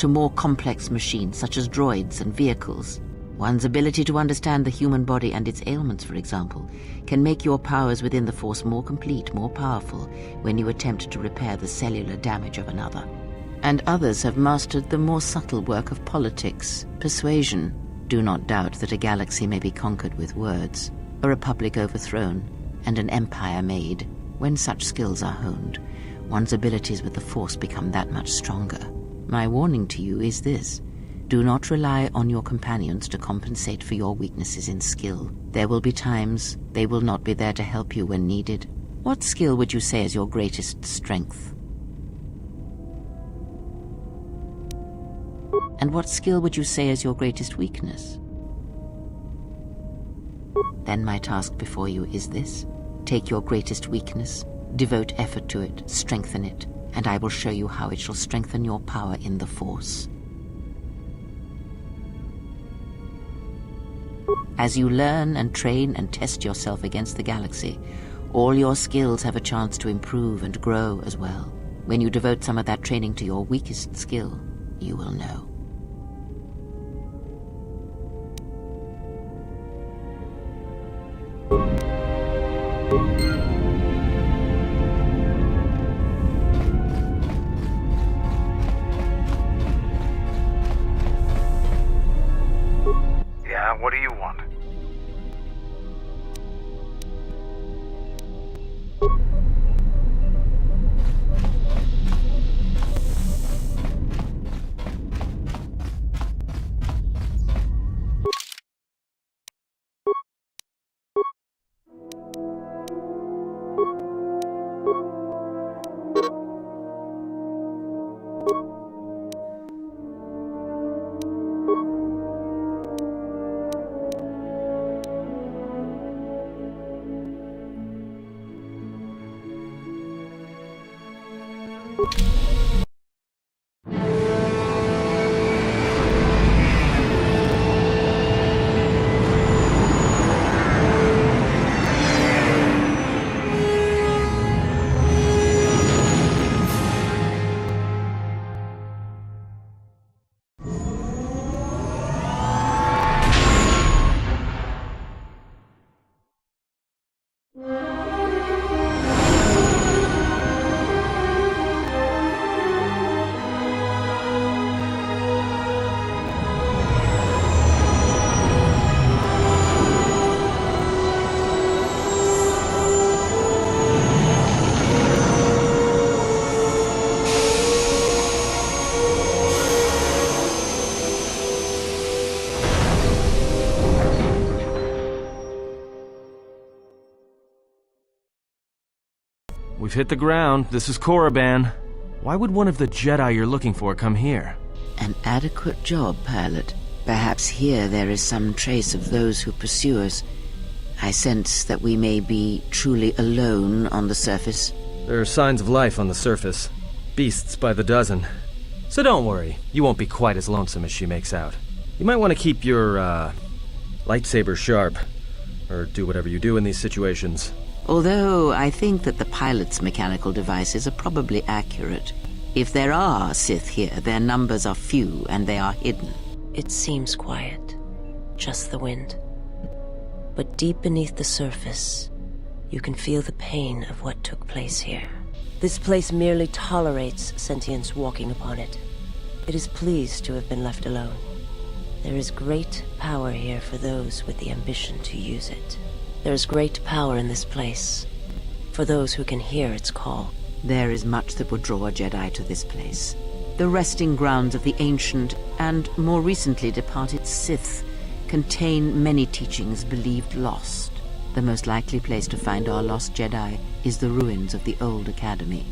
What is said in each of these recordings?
to more complex machines such as droids and vehicles. One's ability to understand the human body and its ailments, for example, can make your powers within the Force more complete, more powerful, when you attempt to repair the cellular damage of another. And others have mastered the more subtle work of politics, persuasion. Do not doubt that a galaxy may be conquered with words, a republic overthrown, and an empire made. When such skills are honed, one's abilities with the Force become that much stronger. My warning to you is this: do not rely on your companions to compensate for your weaknesses in skill. There will be times they will not be there to help you when needed. What skill would you say is your greatest strength? And what skill would you say is your greatest weakness? Then my task before you is this: take your greatest weakness, devote effort to it, strengthen it, and I will show you how it shall strengthen your power in the Force. As you learn and train and test yourself against the galaxy, all your skills have a chance to improve and grow as well. When you devote some of that training to your weakest skill, you will know. Yeah, what do you want? We've hit the ground. This is Korriban. Why would one of the Jedi you're looking for come here? An adequate job, pilot. Perhaps here there is some trace of those who pursue us. I sense that we may be truly alone on the surface. There are signs of life on the surface. Beasts by the dozen. So don't worry, you won't be quite as lonesome as she makes out. You might want to keep your, lightsaber sharp. Or do whatever you do in these situations. Although I think that the pilot's mechanical devices are probably accurate. If there are Sith here, their numbers are few and they are hidden. It seems quiet. Just the wind. But deep beneath the surface, you can feel the pain of what took place here. This place merely tolerates sentience walking upon it. It is pleased to have been left alone. There is great power here for those with the ambition to use it. There is great power in this place, for those who can hear its call. There is much that would draw a Jedi to this place. The resting grounds of the ancient and more recently departed Sith contain many teachings believed lost. The most likely place to find our lost Jedi is the ruins of the old academy.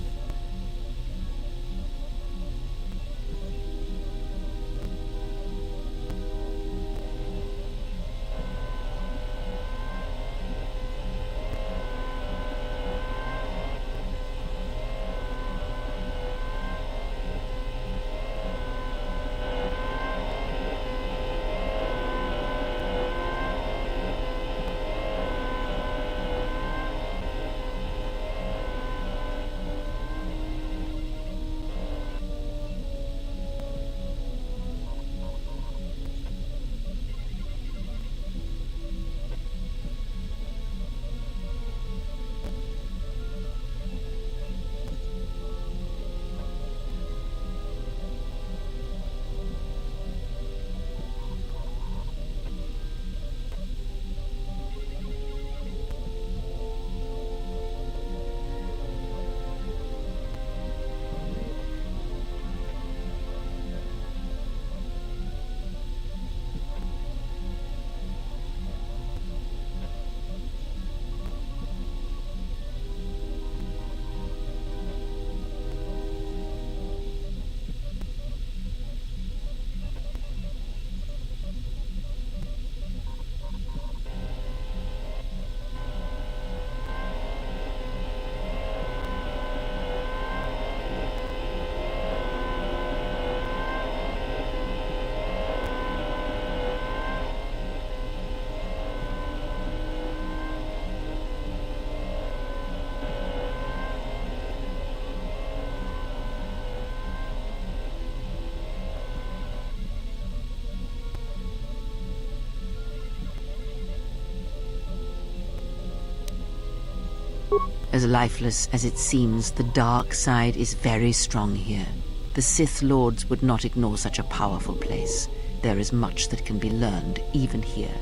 As lifeless as it seems, the dark side is very strong here. The Sith Lords would not ignore such a powerful place. There is much that can be learned, even here.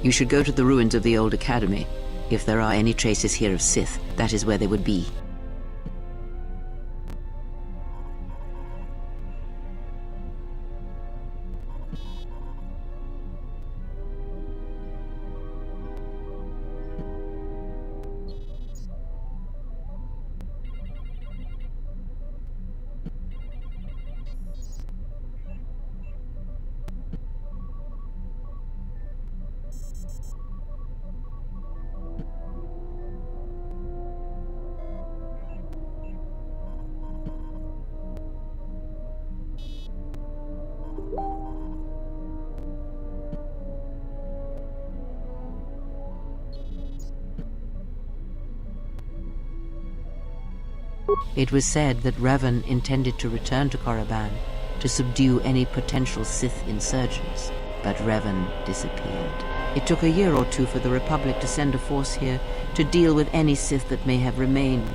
You should go to the ruins of the old academy. If there are any traces here of Sith, that is where they would be. It was said that Revan intended to return to Korriban to subdue any potential Sith insurgents, but Revan disappeared. It took a year or two for the Republic to send a force here to deal with any Sith that may have remained.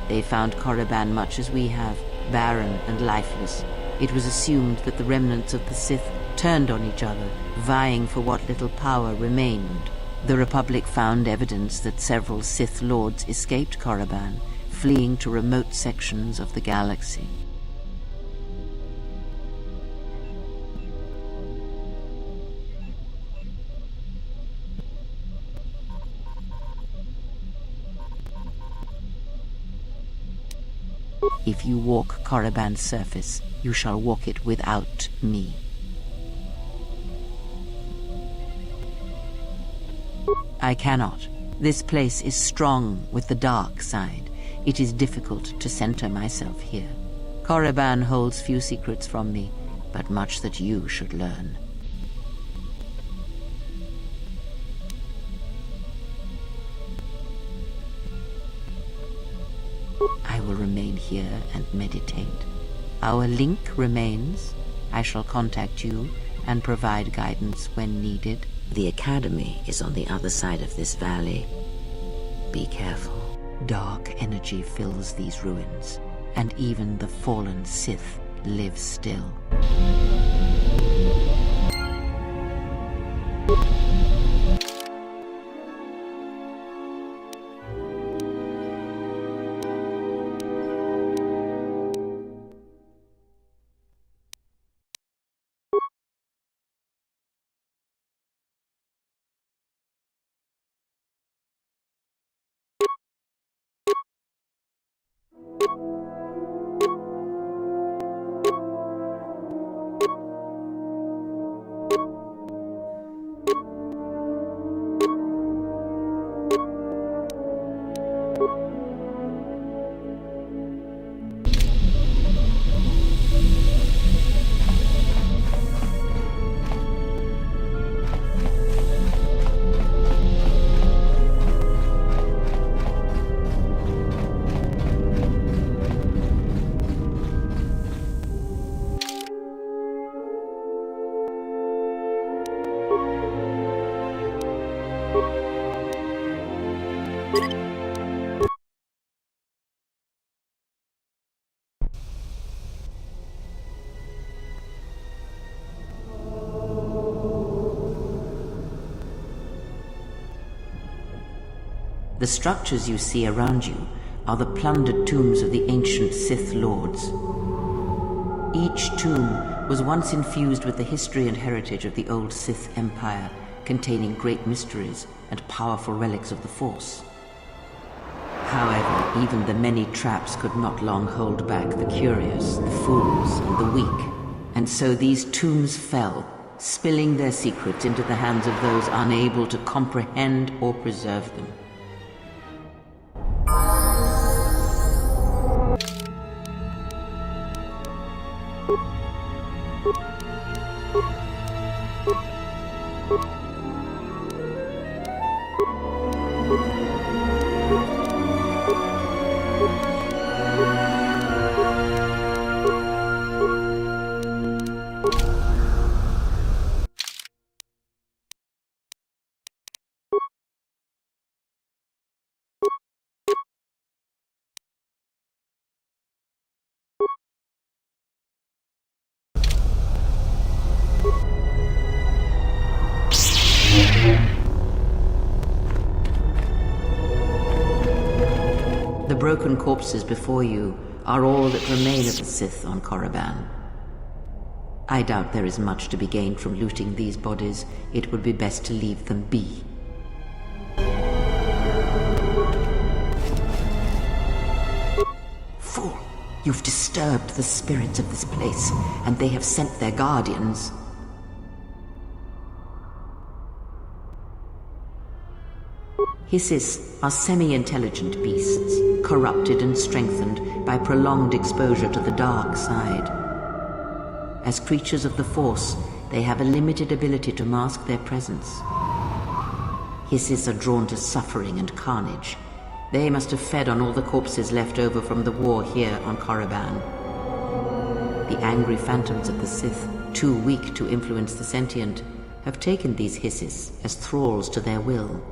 They found Korriban much as we have, barren and lifeless. It was assumed that the remnants of the Sith turned on each other, vying for what little power remained. The Republic found evidence that several Sith Lords escaped Korriban, fleeing to remote sections of the galaxy. If you walk Korriban's surface, you shall walk it without me. I cannot. This place is strong with the dark side. It is difficult to center myself here. Korriban holds few secrets from me, but much that you should learn. I will remain here and meditate. Our link remains. I shall contact you and provide guidance when needed. The Academy is on the other side of this valley. Be careful. Dark energy fills these ruins, and even the fallen Sith live still. The structures you see around you are the plundered tombs of the ancient Sith Lords. Each tomb was once infused with the history and heritage of the old Sith Empire, containing great mysteries and powerful relics of the Force. However, even the many traps could not long hold back the curious, the fools, and the weak. And so these tombs fell, spilling their secrets into the hands of those unable to comprehend or preserve them. broken corpses before you are all that remain of the Sith on Korriban. I doubt there is much to be gained from looting these bodies. It would be best to leave them be. Fool! You've disturbed the spirits of this place, and they have sent their guardians. Hissis are semi-intelligent beasts, corrupted and strengthened by prolonged exposure to the dark side. As creatures of the Force, they have a limited ability to mask their presence. Hissis are drawn to suffering and carnage. They must have fed on all the corpses left over from the war here on Korriban. The angry phantoms of the Sith, too weak to influence the sentient, have taken these Hissis as thralls to their will.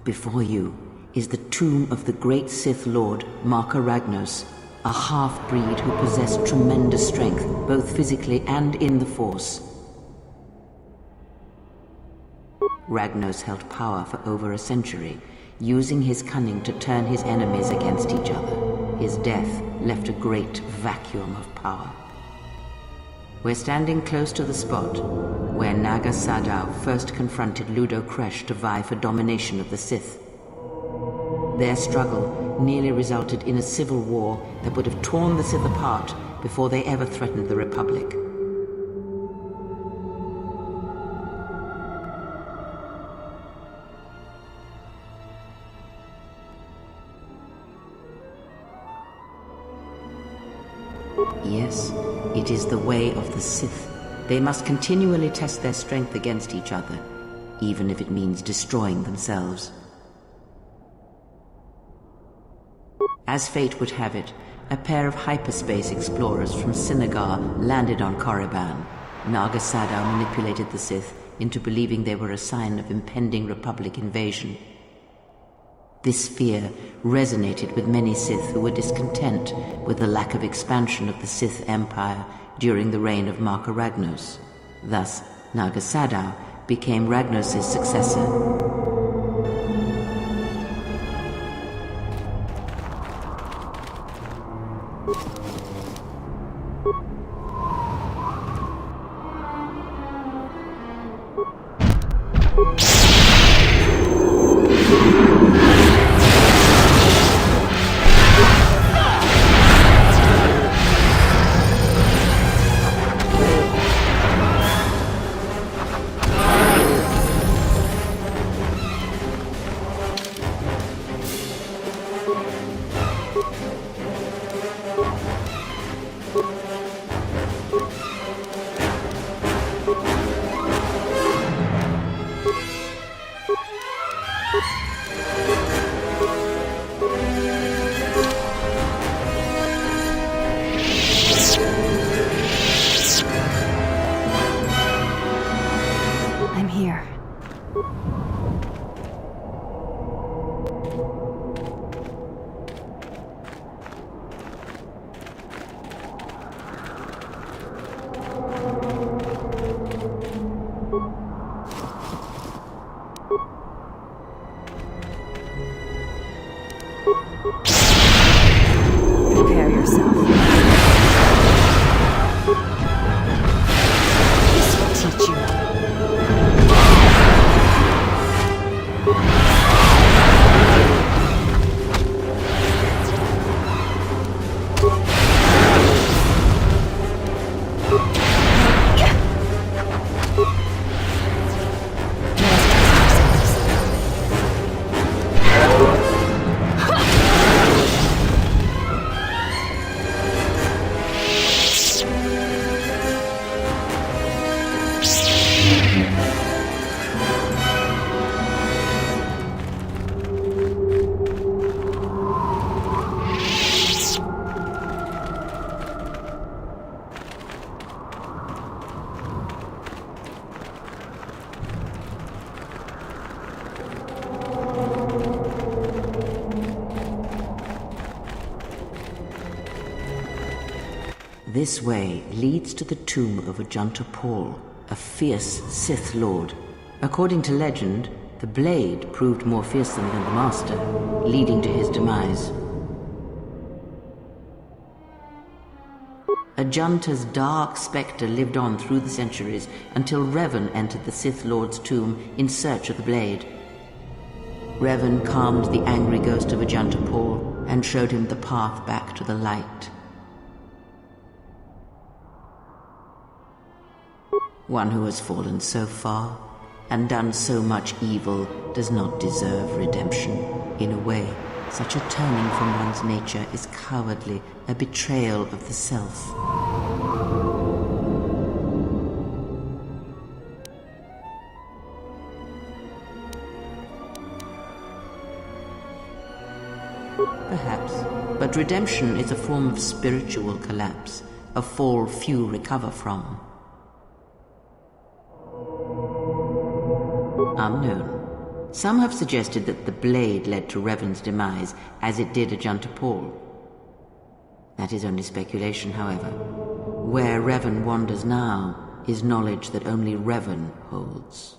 Before you is the tomb of the great Sith Lord, Marka Ragnos, a half-breed who possessed tremendous strength, both physically and in the Force. Ragnos held power for over a century, using his cunning to turn his enemies against each other. His death left a great vacuum of power. We're standing close to the spot where Naga Sadow first confronted Ludo Kresh to vie for domination of the Sith. Their struggle nearly resulted in a civil war that would have torn the Sith apart before they ever threatened the Republic. Yes, it is the way of the Sith. They must continually test their strength against each other, even if it means destroying themselves. As fate would have it, a pair of hyperspace explorers from Sinagar landed on Korriban. Naga Sadow manipulated the Sith into believing they were a sign of impending Republic invasion. This fear resonated with many Sith who were discontent with the lack of expansion of the Sith Empire during the reign of Marka Ragnos. Thus, Naga Sadow became Ragnos' successor. Prepare yourself. This way leads to the tomb of Ajanta Paul, a fierce Sith Lord. According to legend, the blade proved more fearsome than the Master, leading to his demise. Ajanta's dark spectre lived on through the centuries until Revan entered the Sith Lord's tomb in search of the blade. Revan calmed the angry ghost of Ajanta Paul and showed him the path back to the light. One who has fallen so far and done so much evil does not deserve redemption. In a way, such a turning from one's nature is cowardly, a betrayal of the self. Perhaps, but redemption is a form of spiritual collapse, a fall few recover from. Unknown. Some have suggested that the blade led to Revan's demise, as it did Ajanta Paul. That is only speculation, however. Where Revan wanders now is knowledge that only Revan holds.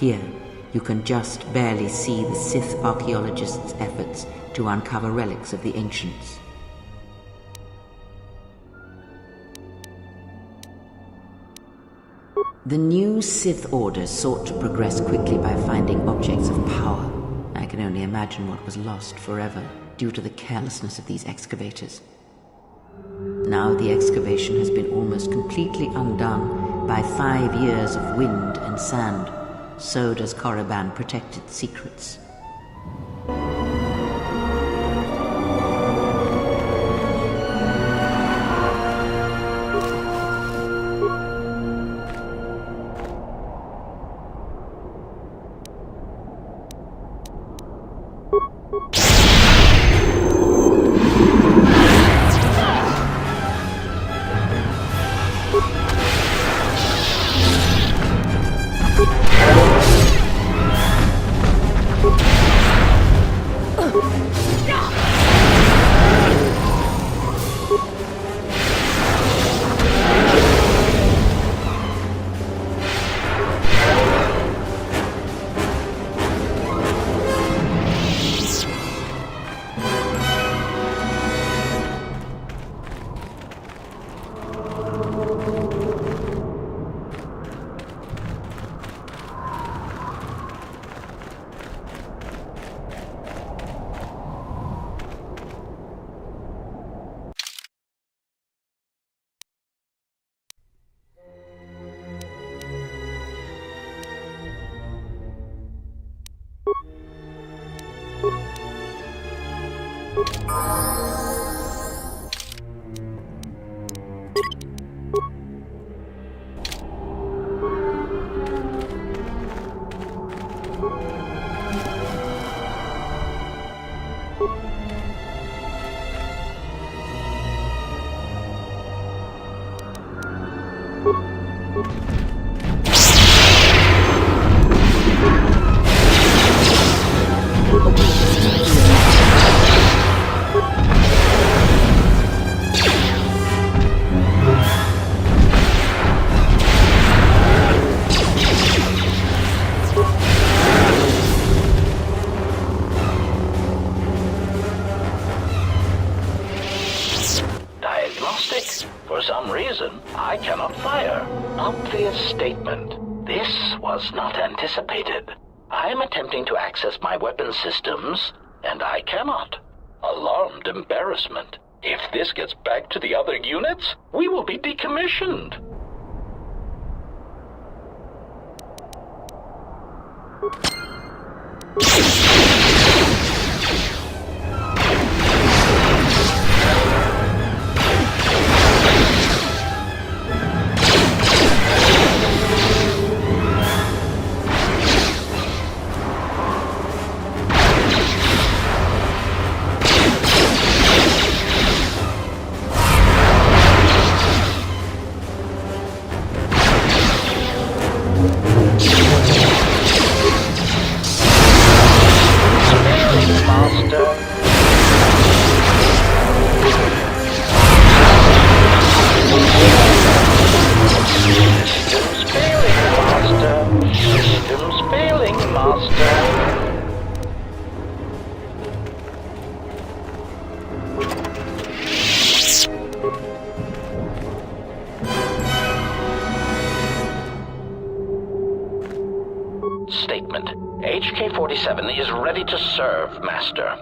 Here, you can just barely see the Sith archaeologists' efforts to uncover relics of the ancients. The new Sith Order sought to progress quickly by finding objects of power. I can only imagine what was lost forever due to the carelessness of these excavators. Now the excavation has been almost completely undone by 5 years of wind and sand. So does Korriban protect its secrets. For some reason, I cannot fire. Obvious statement. This was not anticipated. I am attempting to access my weapon systems, and I cannot. Alarmed embarrassment. If this gets back to the other units, we will be decommissioned. HK-47 is ready to serve, Master.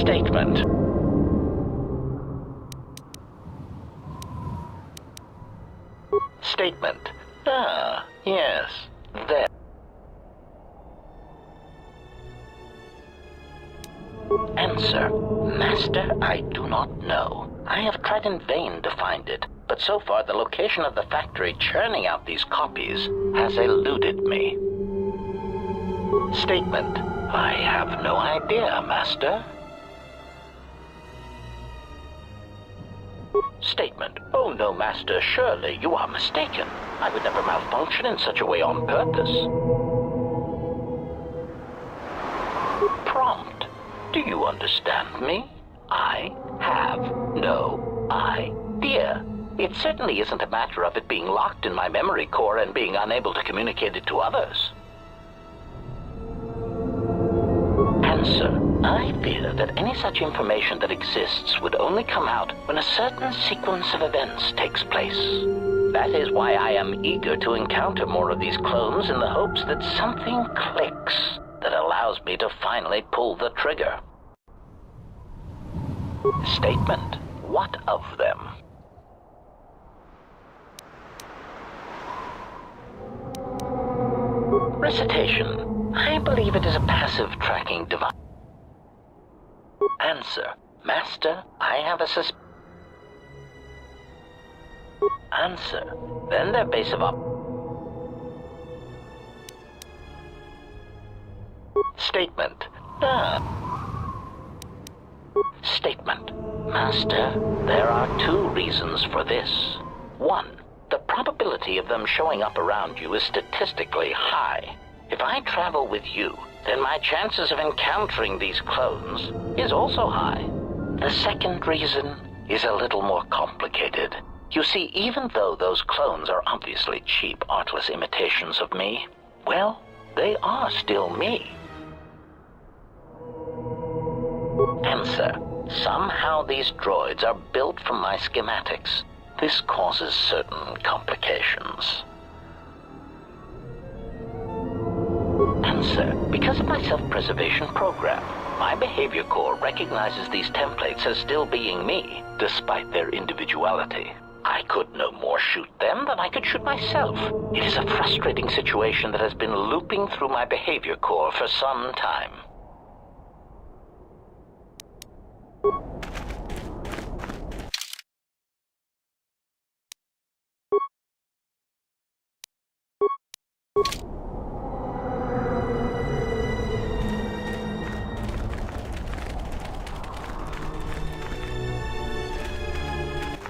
Statement. Statement. Ah, yes. There. Answer. Master, I do not know. I have tried in vain to find it, but so far the location of the factory churning out these copies has eluded me. Statement. I have no idea, Master. Statement. Oh no, Master, surely you are mistaken. I would never malfunction in such a way on purpose. Prompt. Do you understand me? I have no idea. It certainly isn't a matter of it being locked in my memory core and being unable to communicate it to others. Answer. I fear that any such information that exists would only come out when a certain sequence of events takes place. That is why I am eager to encounter more of these clones in the hopes that something clicks that allows me to finally pull the trigger. Statement. What of them? Recitation. I believe it is a passive tracking device. Answer. Master, I have a Answer. Then their base of Statement. Statement. Master, there are two reasons for this. One, the probability of them showing up around you is statistically high. If I travel with you, then my chances of encountering these clones is also high. The second reason is a little more complicated. You see, even though those clones are obviously cheap, artless imitations of me, well, they are still me. Answer. Somehow these droids are built from my schematics. This causes certain complications. Answer. Because of my self-preservation program, my behavior core recognizes these templates as still being me, despite their individuality. I could no more shoot them than I could shoot myself. It is a frustrating situation that has been looping through my behavior core for some time.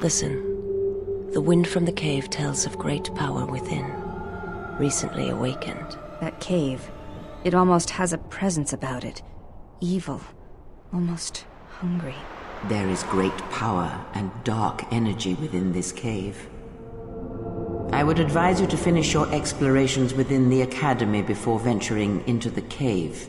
Listen, the wind from the cave tells of great power within, recently awakened. That cave, it almost has a presence about it. Evil, almost hungry. There is great power and dark energy within this cave. I would advise you to finish your explorations within the Academy before venturing into the cave.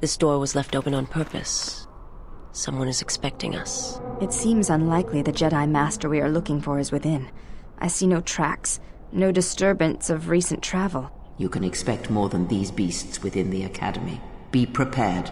This door was left open on purpose. Someone is expecting us. It seems unlikely the Jedi Master we are looking for is within. I see no tracks, no disturbance of recent travel. You can expect more than these beasts within the Academy. Be prepared.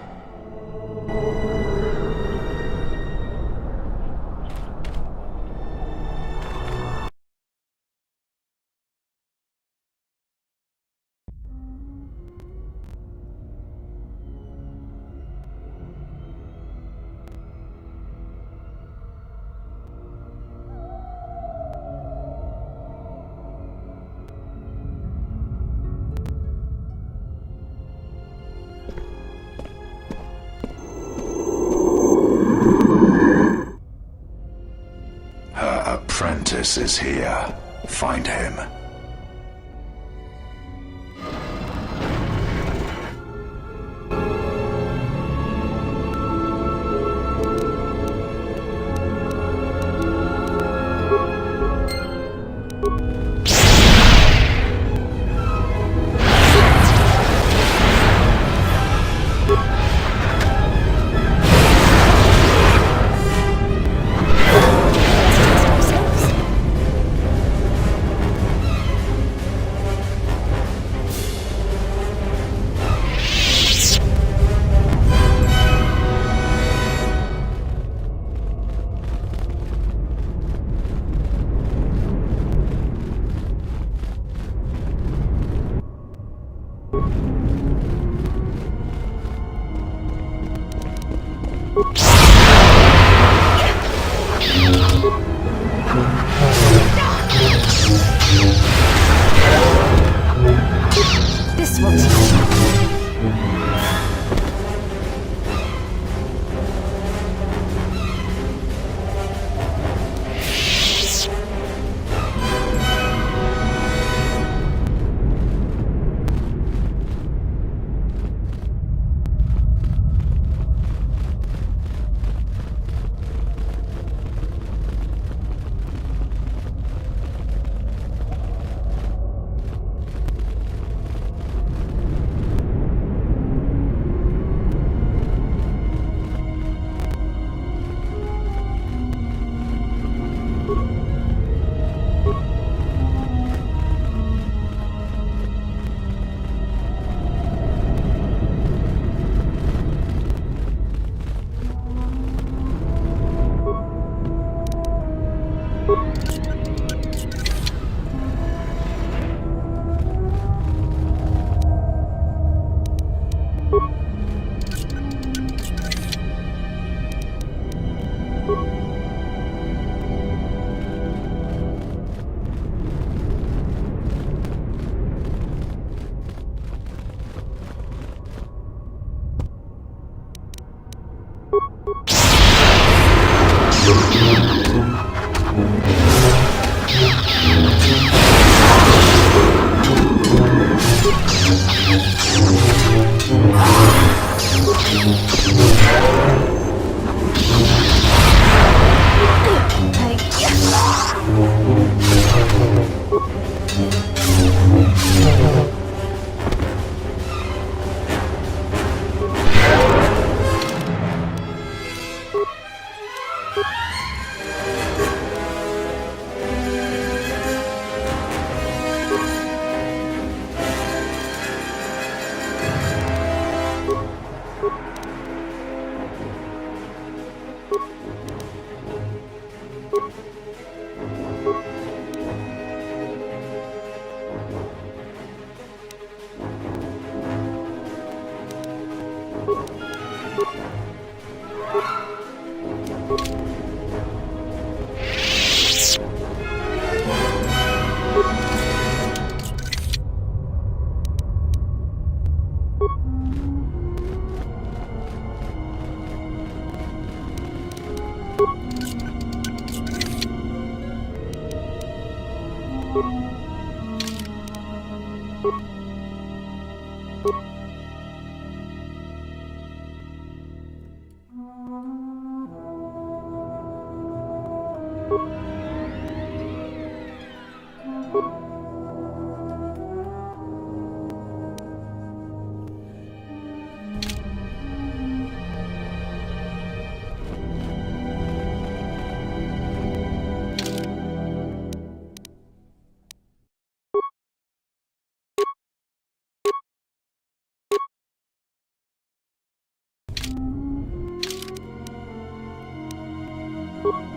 Apprentice is here. Find him. This will teach you. you